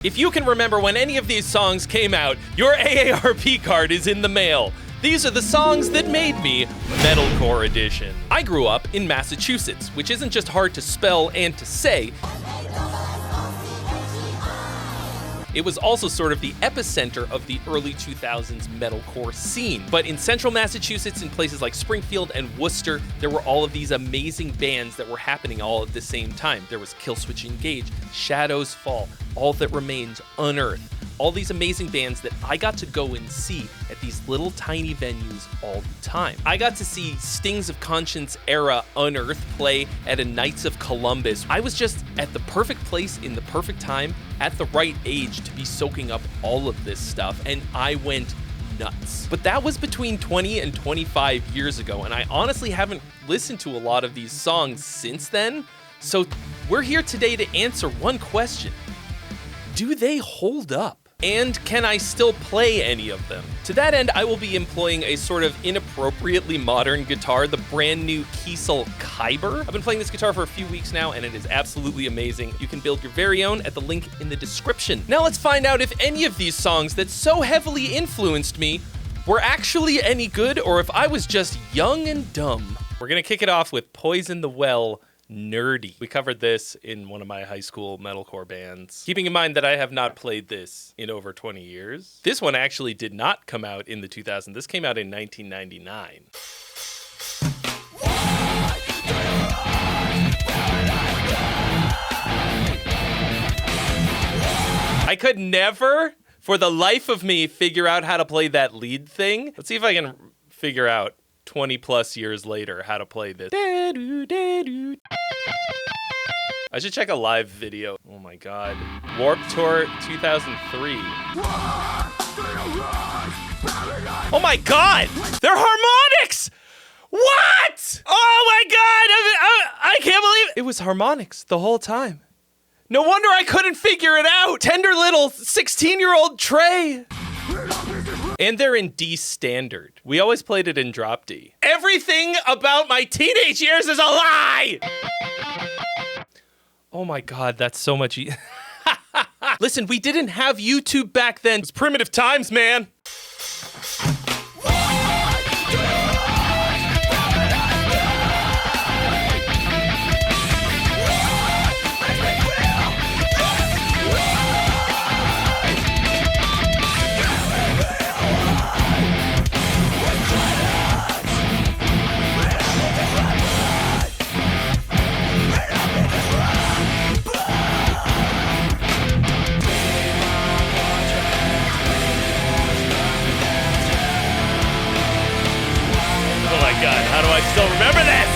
If you can remember when any of these songs came out, your AARP card is in the mail. These are the songs that made me Metalcore Edition. I grew up in Massachusetts, which isn't just hard to spell and to say. It was also sort of the epicenter of the early 2000s metalcore scene. But in central Massachusetts, in places like Springfield and Worcester, there were all of these amazing bands that were happening all at the same time. There was Killswitch Engage, Shadows Fall, All That Remains, Unearth. All these amazing bands that I got to go and see at these little tiny venues all the time. I got to see Stings of Conscience era Unearth play at a Knights of Columbus. I was just at the perfect place in the perfect time at the right age to be soaking up all of this stuff, and I went nuts. But that was between 20 and 25 years ago, and I honestly haven't listened to a lot of these songs since then. So we're here today to answer one question. Do they hold up? And can I still play any of them? To that end, I will be employing a sort of inappropriately modern guitar, the brand new Kiesel Kyber. I've been playing this guitar for a few weeks now, and it is absolutely amazing. You can build your very own at the link in the description. Now let's find out if any of these songs that so heavily influenced me were actually any good, or if I was just young and dumb. We're gonna kick it off with Poison the Well, Nerdy. We covered this in one of my high school metalcore bands. Keeping in mind that I have not played this in over 20 years. This one actually did not come out in the 2000s. This came out in 1999. I could never, for the life of me, figure out how to play that lead thing. Let's see if I can figure out 20 plus years later how to play this. I should check a live video. Oh my god. Warped Tour 2003. Oh my god! They're harmonics! What? Oh my god! I can't believe it! It was harmonics the whole time. No wonder I couldn't figure it out! Tender little 16-year-old Trey! And they're in D standard. We always played it in drop D. Everything about my teenage years is a lie! Oh my god, that's so much Listen, we didn't have YouTube back then. It was primitive times, man. God, how do I still remember this?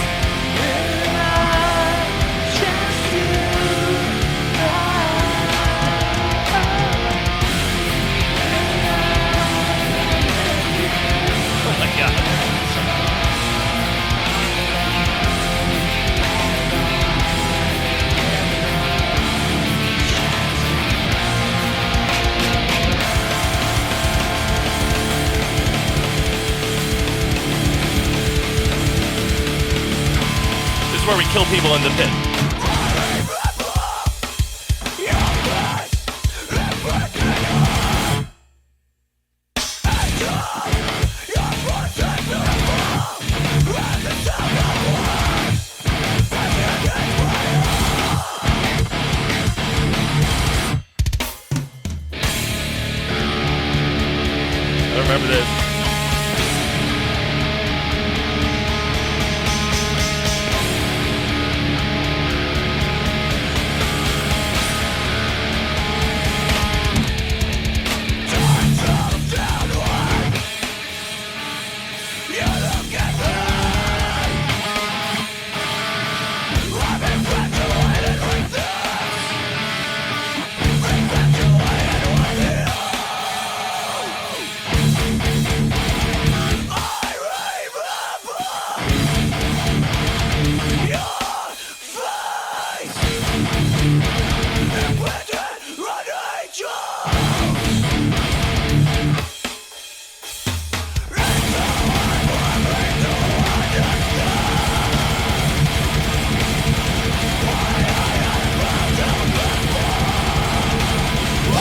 Oh my God. Where we kill people in the pit. I remember this.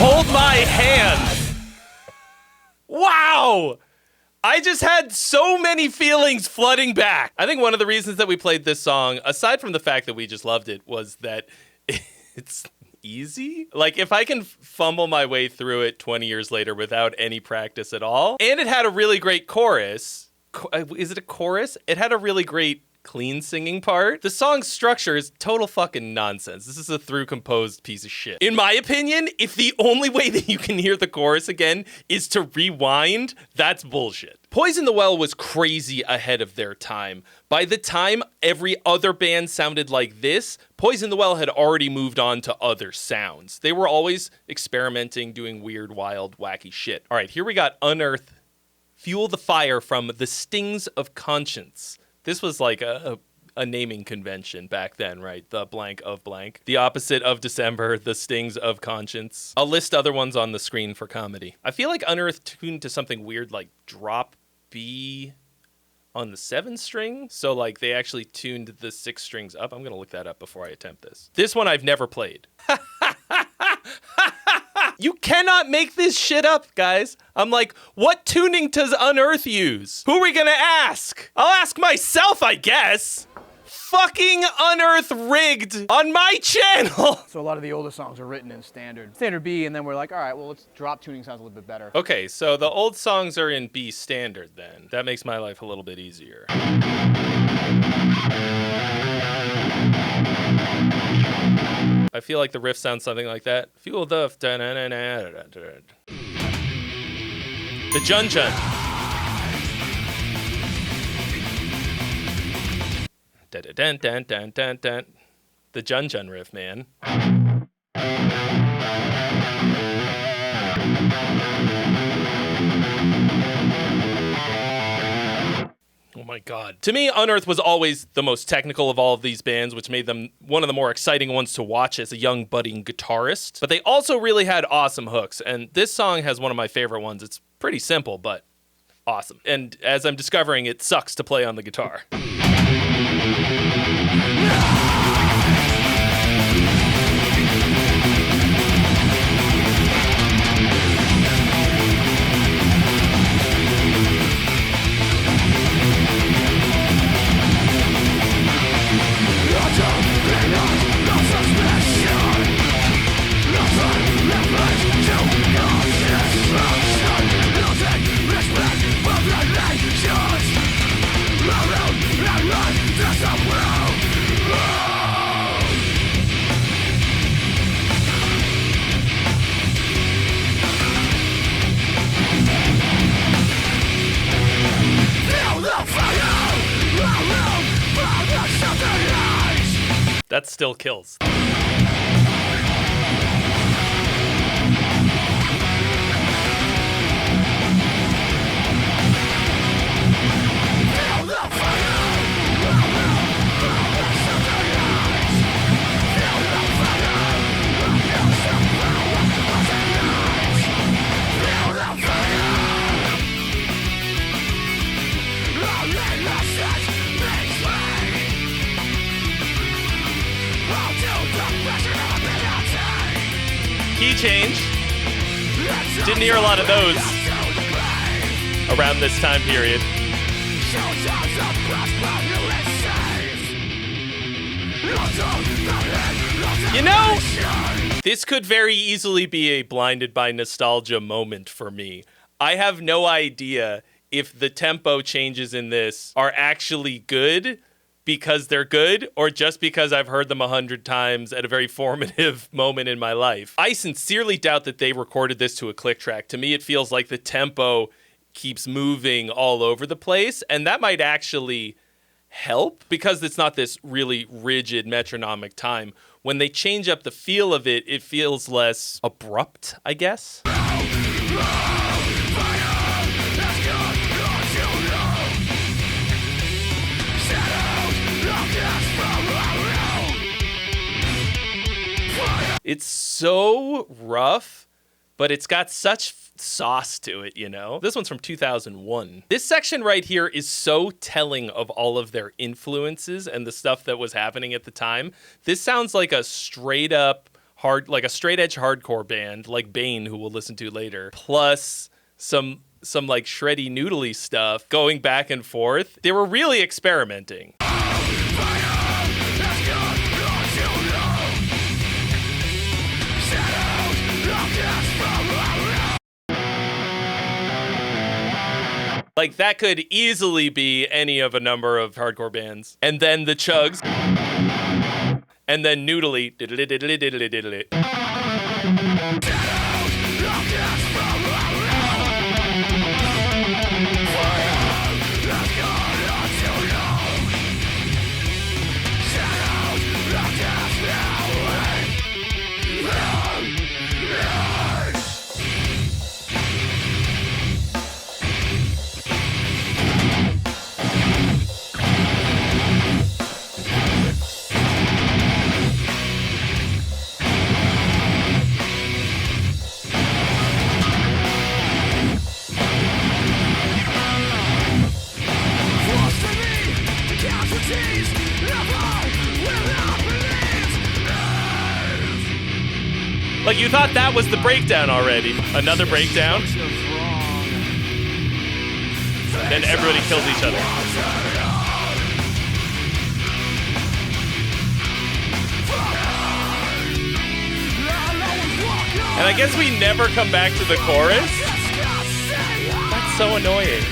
Hold My Hand. Wow. I just had so many feelings flooding back. I think one of the reasons that we played this song, aside from the fact that we just loved it, was that it's easy. Like, if I can fumble my way through it 20 years later without any practice at all, and it had a really great chorus. Is it a chorus? It had a really great clean singing part. The song's structure is total fucking nonsense. This is a through composed piece of shit. In my opinion, if the only way that you can hear the chorus again is to rewind, that's bullshit. Poison the Well was crazy ahead of their time. By the time every other band sounded like this, Poison the Well had already moved on to other sounds. They were always experimenting, doing weird, wild, wacky shit. All right, here we got Unearth, Fuel the Fire from The Stings of Conscience. This was like a naming convention back then, right? The blank of blank. The opposite of December, the stings of conscience. I'll list other ones on the screen for comedy. I feel like Unearth tuned to something weird like drop B on the 7th string. So like they actually tuned the 6 strings up. I'm going to look that up before I attempt this. This one I've never played. You cannot make this shit up, guys. I'm like, what tuning does Unearth use? Who are we gonna ask? I'll ask myself, I guess. Fucking Unearth rigged on my channel. So a lot of the older songs are written in standard B, and then we're like, all right, well, let's drop tuning sounds a little bit better. Okay, so the old songs are in B standard then. That makes my life a little bit easier. I feel like the riff sounds something like that. Fuel the... The Jun Jun. The Jun Jun riff, man. Oh my God. To me, Unearth was always the most technical of all of these bands, which made them one of the more exciting ones to watch as a young budding guitarist. But they also really had awesome hooks, and this song has one of my favorite ones. It's pretty simple, but awesome. And as I'm discovering, it sucks to play on the guitar. That still kills. Key change. Didn't hear a lot of those around this time period. You know, this could very easily be a blinded by nostalgia moment for me. I have no idea if the tempo changes in this are actually good because they're good, or just because I've heard them 100 times at a very formative moment in my life. I sincerely doubt that they recorded this to a click track. To me, it feels like the tempo keeps moving all over the place, and that might actually help because it's not this really rigid metronomic time. When they change up the feel of it, it feels less abrupt, I guess. It's so rough, but it's got such sauce to it, you know? This one's from 2001. This section right here is so telling of all of their influences and the stuff that was happening at the time. This sounds like a straight up like a straight edge hardcore band like Bane, who we'll listen to later, plus some like shreddy noodly stuff going back and forth. They were really experimenting. Like, that could easily be any of a number of hardcore bands. And then the chugs. And then noodly. Diddly diddly diddly diddly. Like, you thought that was the breakdown already. Another breakdown. Then everybody kills each other. And I guess we never come back to the chorus. That's so annoying.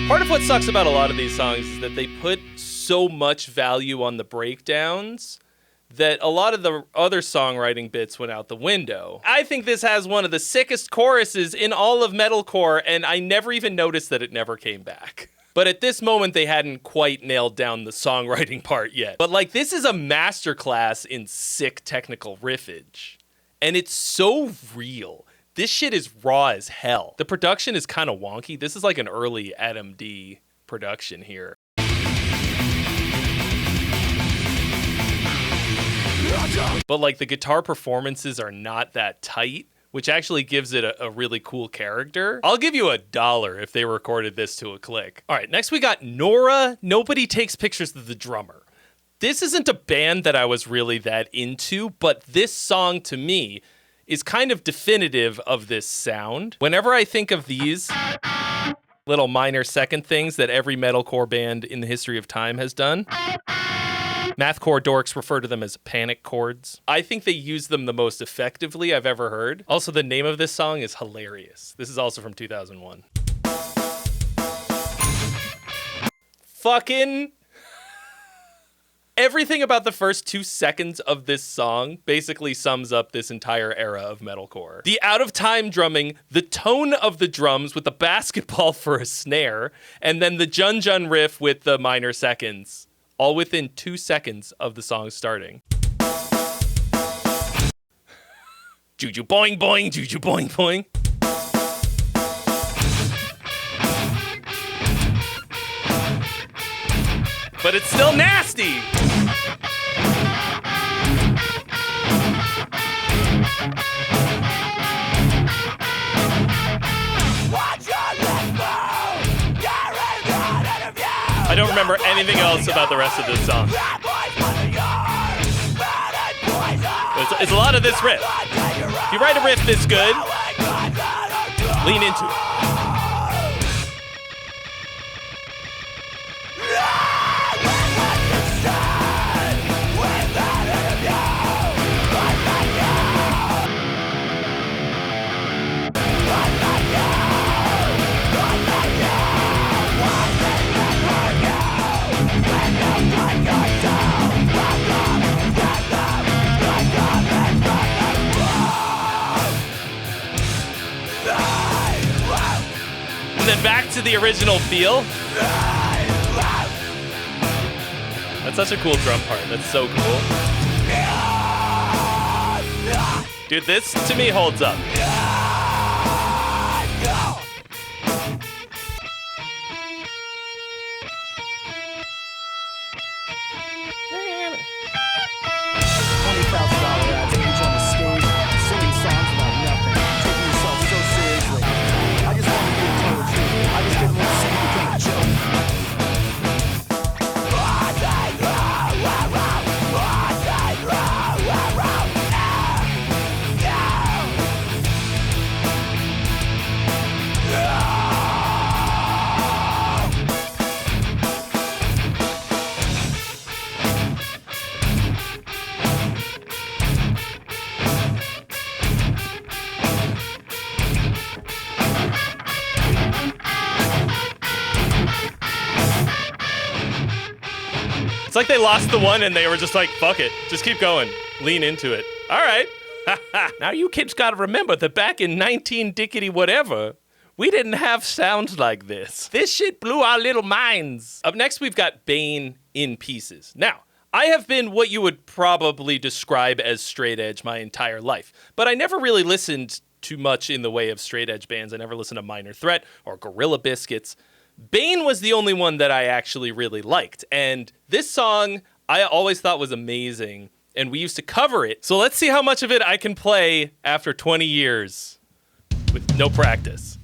Part of what sucks about a lot of these songs is that they put so much value on the breakdowns that a lot of the other songwriting bits went out the window. I think this has one of the sickest choruses in all of metalcore, and I never even noticed that it never came back. But at this moment, they hadn't quite nailed down the songwriting part yet. But like, this is a masterclass in sick technical riffage. And it's so real. This shit is raw as hell. The production is kind of wonky. This is like an early Adam D production here. But like, the guitar performances are not that tight, which actually gives it a really cool character. I'll give you $1 if they recorded this to a click. All right, next we got Nora. Nobody Takes Pictures of the Drummer. This isn't a band that I was really that into, but this song to me is kind of definitive of this sound. Whenever I think of these little minor second things that every metalcore band in the history of time has done, mathcore dorks refer to them as panic chords. I think they use them the most effectively I've ever heard. Also, the name of this song is hilarious. This is also from 2001. Fucking everything about the first 2 seconds of this song basically sums up this entire era of metalcore. The out-of-time drumming, the tone of the drums with the basketball for a snare, and then the jun-jun riff with the minor seconds, all within 2 seconds of the song starting. Juju boing boing, juju boing boing. But it's still nasty! I don't remember anything else about the rest of this song. It's a lot of this riff. If you write a riff this good, lean into it. And then back to the original feel. That's such a cool drum part. That's so cool. Dude, this to me holds up. $20,000 ads, each on the stage, singing songs about nothing, taking yourself so seriously. I just want to give It's like they lost the one and they were just like, fuck it. Just keep going. Lean into it. All right. Now you kids gotta remember that back in 19-dickety-whatever, we didn't have sounds like this. This shit blew our little minds. Up next, we've got Bane in Pieces. Now, I have been what you would probably describe as straight edge my entire life, but I never really listened too much in the way of straight edge bands. I never listened to Minor Threat or Gorilla Biscuits. Bane was the only one that I actually really liked, and this song I always thought was amazing, and we used to cover it. So let's see how much of it I can play after 20 years with no practice.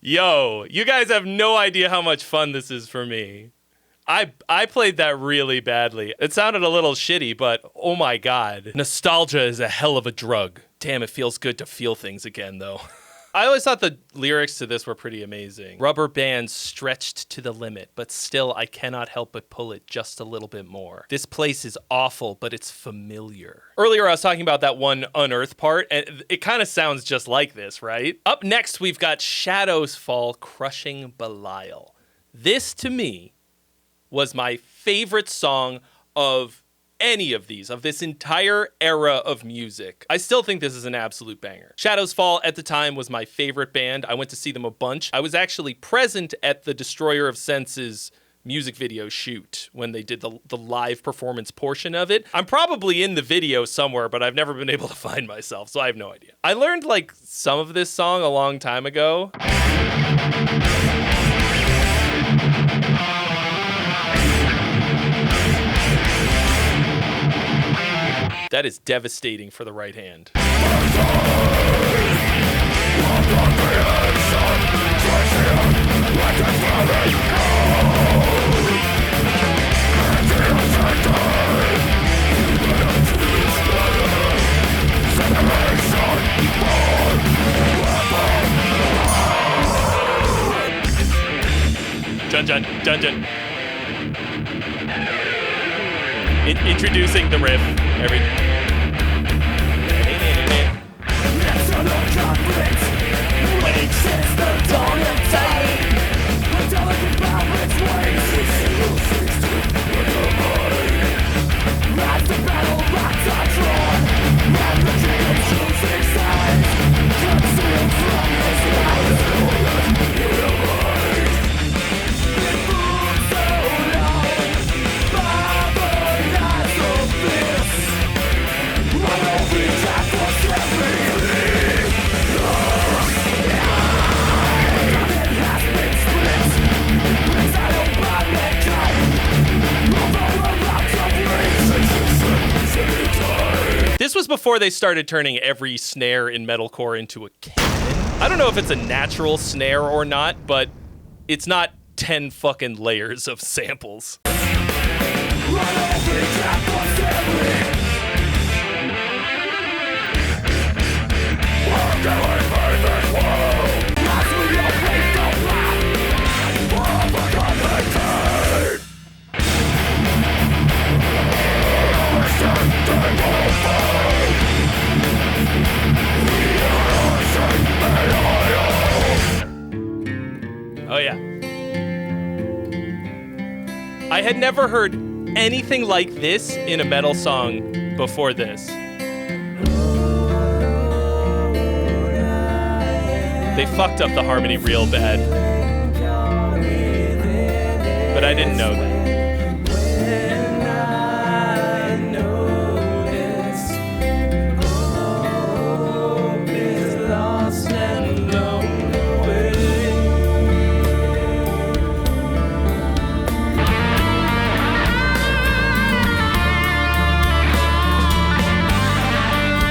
Yo, you guys have no idea how much fun this is for me. I played that really badly. It sounded a little shitty, but oh my god. Nostalgia is a hell of a drug. Damn, it feels good to feel things again, though. I always thought the lyrics to this were pretty amazing. Rubber bands stretched to the limit, but still I cannot help but pull it just a little bit more. This place is awful, but it's familiar. Earlier I was talking about that one Unearth part, and it kind of sounds just like this, right? Up next, we've got Shadows Fall, Crushing Belial. This, to me, was my favorite song of any of these, of this entire era of music. I still think this is an absolute banger. Shadows Fall at the time was my favorite band. I went to see them a bunch. I was actually present at the Destroyer of Senses music video shoot when they did the live performance portion of it. I'm probably in the video somewhere, but I've never been able to find myself, so I have no idea. I learned like some of this song a long time ago. That is devastating for the right hand. Dun. Introducing the riff. before they started turning every snare in metalcore into a cannon. I don't know if it's a natural snare or not, but it's not 10 fucking layers of samples. Oh yeah. I had never heard anything like this in a metal song before this. They fucked up the harmony real bad. But I didn't know that.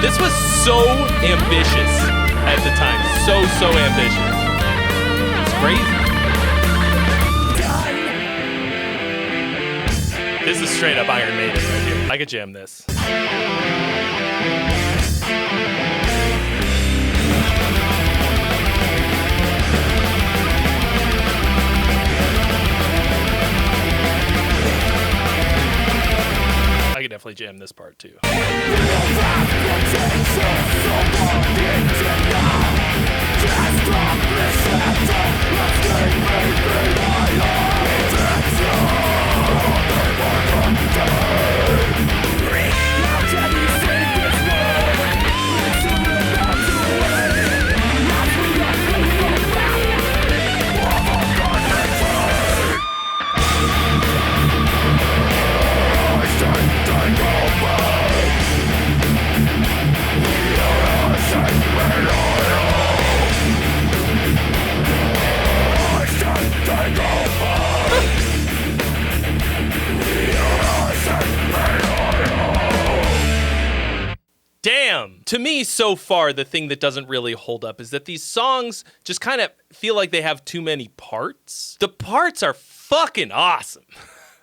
This was so ambitious at the time. So ambitious. It's crazy. This is straight up Iron Maiden right here. I could jam this. I could definitely jam this part too. Damn! To me, so far, the thing that doesn't really hold up is that these songs just kind of feel like they have too many parts. The parts are fucking awesome.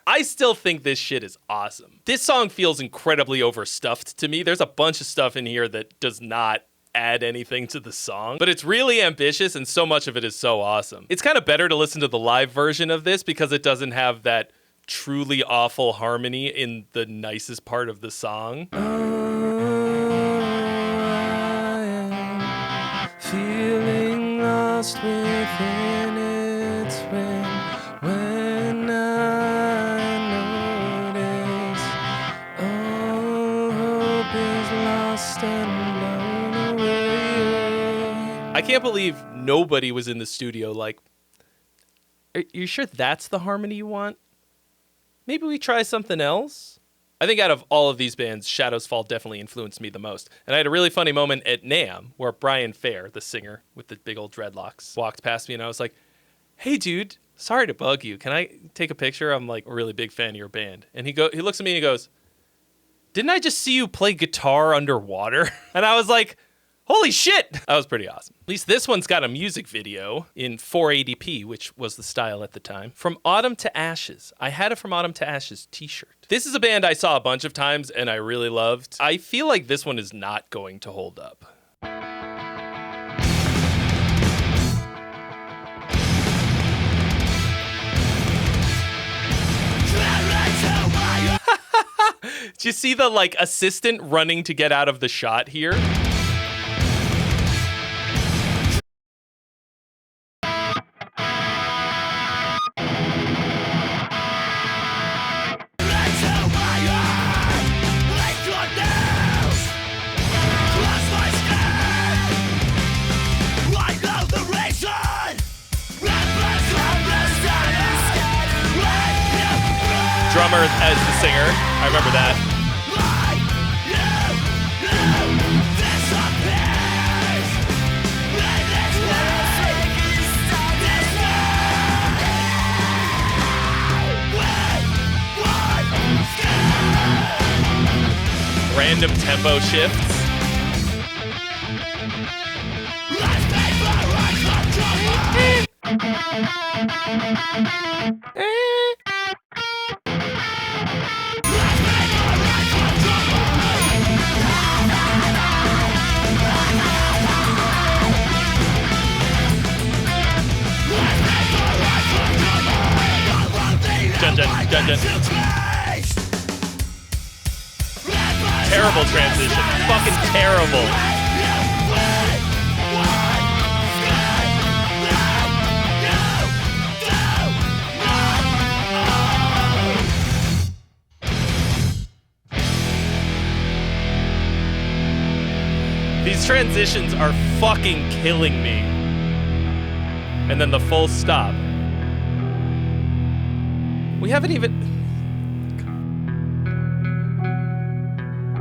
I still think this shit is awesome. This song feels incredibly overstuffed to me. There's a bunch of stuff in here that does not add anything to the song, but it's really ambitious and so much of it is so awesome. It's kind of better to listen to the live version of this because it doesn't have that truly awful harmony in the nicest part of the song. Feeling lost within its when I notice all hope is lost and blown away. I can't believe nobody was in the studio like, are you sure that's the harmony you want? Maybe we try something else? I think out of all of these bands, Shadows Fall definitely influenced me the most. And I had a really funny moment at NAMM where Brian Fair, the singer with the big old dreadlocks, walked past me and I was like, hey dude, sorry to bug you. Can I take a picture? I'm like a really big fan of your band. And he looks at me and he goes, didn't I just see you play guitar underwater? And I was like, holy shit! That was pretty awesome. At least this one's got a music video in 480p, which was the style at the time. From Autumn to Ashes. I had a From Autumn to Ashes t-shirt. This is a band I saw a bunch of times and I really loved. I feel like this one is not going to hold up. Do you see the like assistant running to get out of the shot here? Drummer as the singer. I remember that. random tempo shifts. Dun, dun, dun, dun. Terrible transition. Fucking terrible. These transitions are fucking killing me. And then the full stop. We haven't even...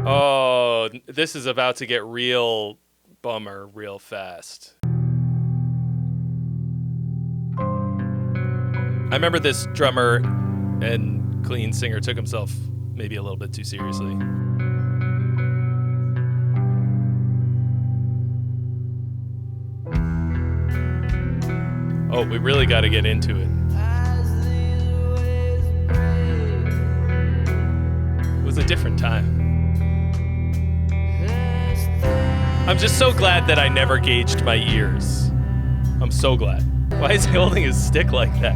Oh, this is about to get real bummer real fast. I remember this drummer and clean singer took himself maybe a little bit too seriously. Oh, we really got to get into it. It was a different time. I'm just so glad that I never gauged my ears. I'm so glad. Why is he holding his stick like that?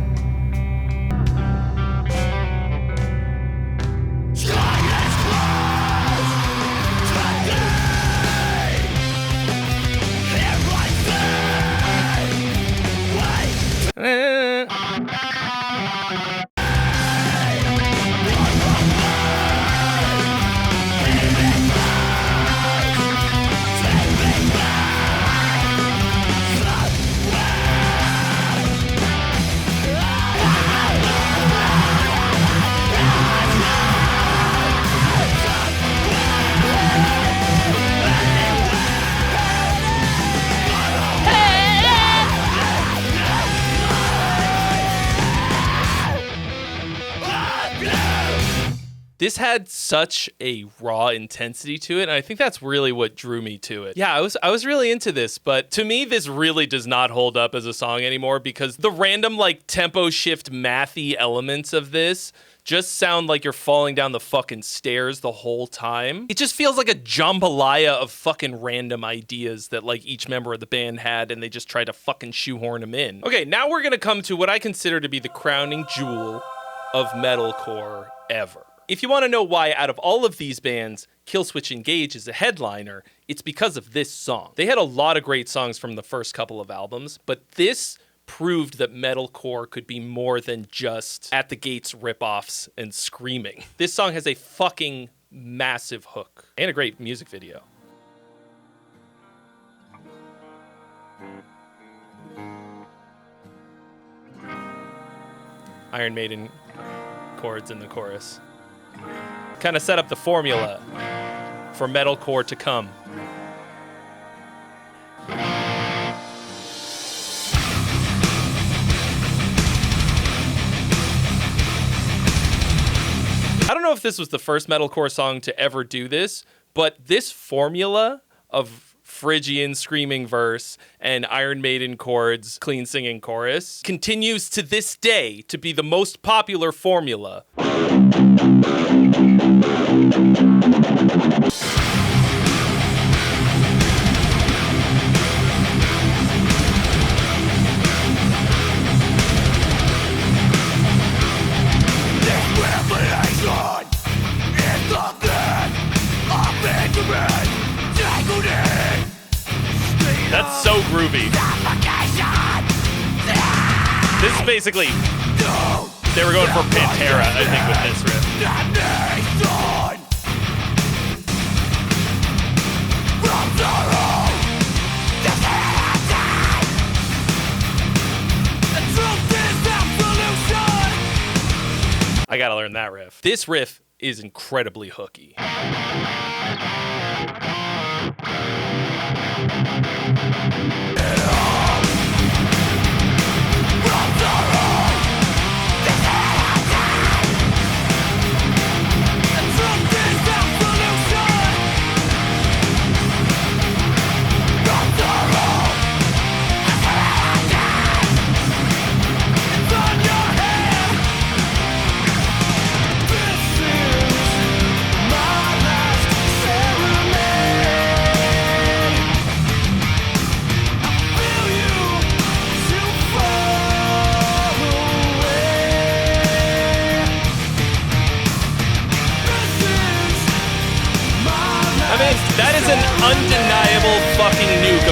This had such a raw intensity to it, and I think that's really what drew me to it. Yeah, I was really into this, but to me, this really does not hold up as a song anymore because the random, like, tempo shift mathy elements of this just sound like you're falling down the fucking stairs the whole time. It just feels like a jambalaya of fucking random ideas that, like, each member of the band had, and they just tried to fucking shoehorn them in. Okay, now we're gonna come to what I consider to be the crowning jewel of metalcore ever. If you want to know why, out of all of these bands, Killswitch Engage is a headliner, it's because of this song. They had a lot of great songs from the first couple of albums, but this proved that metalcore could be more than just At the Gates ripoffs and screaming. This song has a fucking massive hook and a great music video. Iron Maiden chords in the chorus. Kind of set up the formula for metalcore to come. I don't know if this was the first metalcore song to ever do this, but this formula of Phrygian screaming verse and Iron Maiden chords, clean singing chorus, continues to this day to be the most popular formula. That's so groovy. This is basically, they were going for Pantera, I think, with this riff. I gotta learn that riff. This riff is incredibly hooky.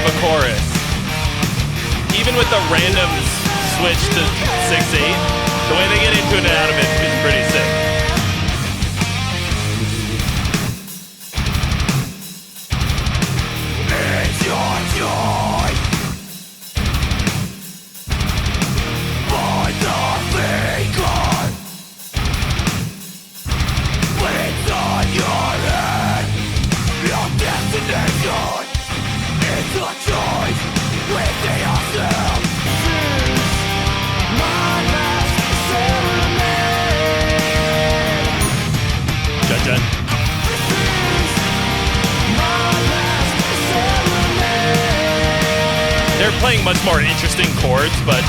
of a chorus. Even with the random switch to 6/8, the way they get into it and out of it is pretty sick. It's your joy. Find the beacon. It's on your head. Your destination. It's a choice within yourself. My last serenade. Judge. They're playing much more interesting chords, but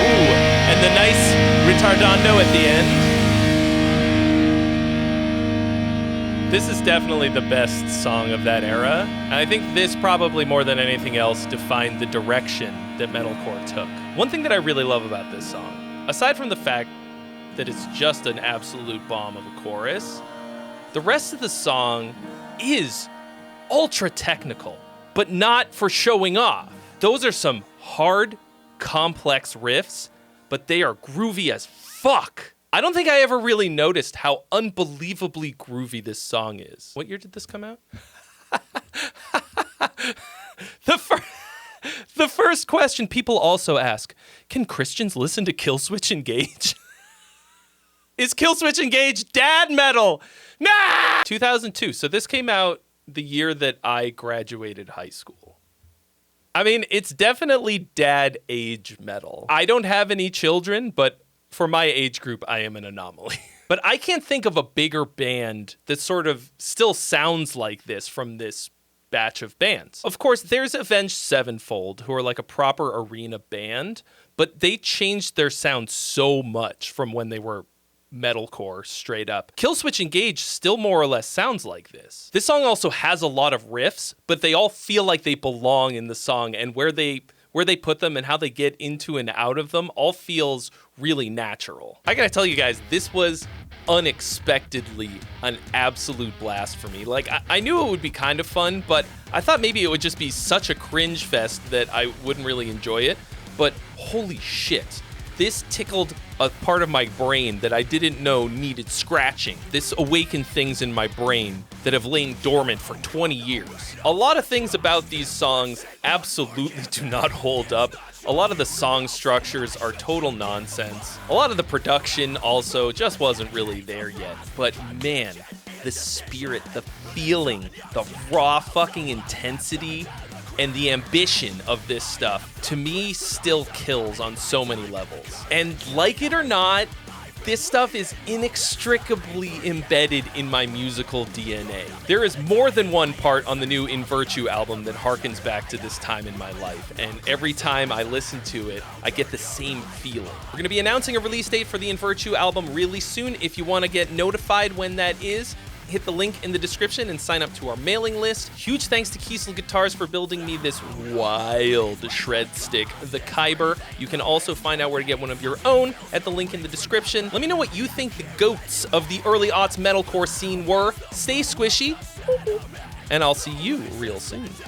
ooh, and the nice ritardando at the end. This is definitely the best song of that era. And I think this probably more than anything else defined the direction that metalcore took. One thing that I really love about this song, aside from the fact that it's just an absolute bomb of a chorus, the rest of the song is ultra technical, but not for showing off. Those are some hard, complex riffs, but they are groovy as fuck. I don't think I ever really noticed how unbelievably groovy this song is. What year did this come out? The first question people also ask, can Christians listen to Killswitch Engage? Is Killswitch Engage dad metal? Nah! 2002. So this came out the year that I graduated high school. I mean, it's definitely dad age metal. I don't have any children, but for my age group, I am an anomaly. But I can't think of a bigger band that sort of still sounds like this from this batch of bands. Of course, there's Avenged Sevenfold, who are like a proper arena band, but they changed their sound so much from when they were metalcore straight up. Killswitch Engage still more or less sounds like this. This song also has a lot of riffs, but they all feel like they belong in the song, and where they put them and how they get into and out of them all feels really natural. I gotta tell you guys, this was unexpectedly an absolute blast for me. Like, I knew it would be kind of fun, but I thought maybe it would just be such a cringe fest that I wouldn't really enjoy it. But holy shit, this tickled a part of my brain that I didn't know needed scratching. This awakened things in my brain that have lain dormant for 20 years. A lot of things about these songs absolutely do not hold up. A lot of the song structures are total nonsense. A lot of the production also just wasn't really there yet. But man, the spirit, the feeling, the raw fucking intensity, and the ambition of this stuff, to me, still kills on so many levels. And like it or not, this stuff is inextricably embedded in my musical DNA. There is more than one part on the new In Virtue album that harkens back to this time in my life, and every time I listen to it, I get the same feeling. We're going to be announcing a release date for the In Virtue album really soon. If you want to get notified when that is, hit the link in the description and sign up to our mailing list. Huge thanks to Kiesel Guitars for building me this wild shred stick, the Kyber. You can also find out where to get one of your own at the link in the description. Let me know what you think the goats of the early aughts metalcore scene were. Stay squishy, and I'll see you real soon.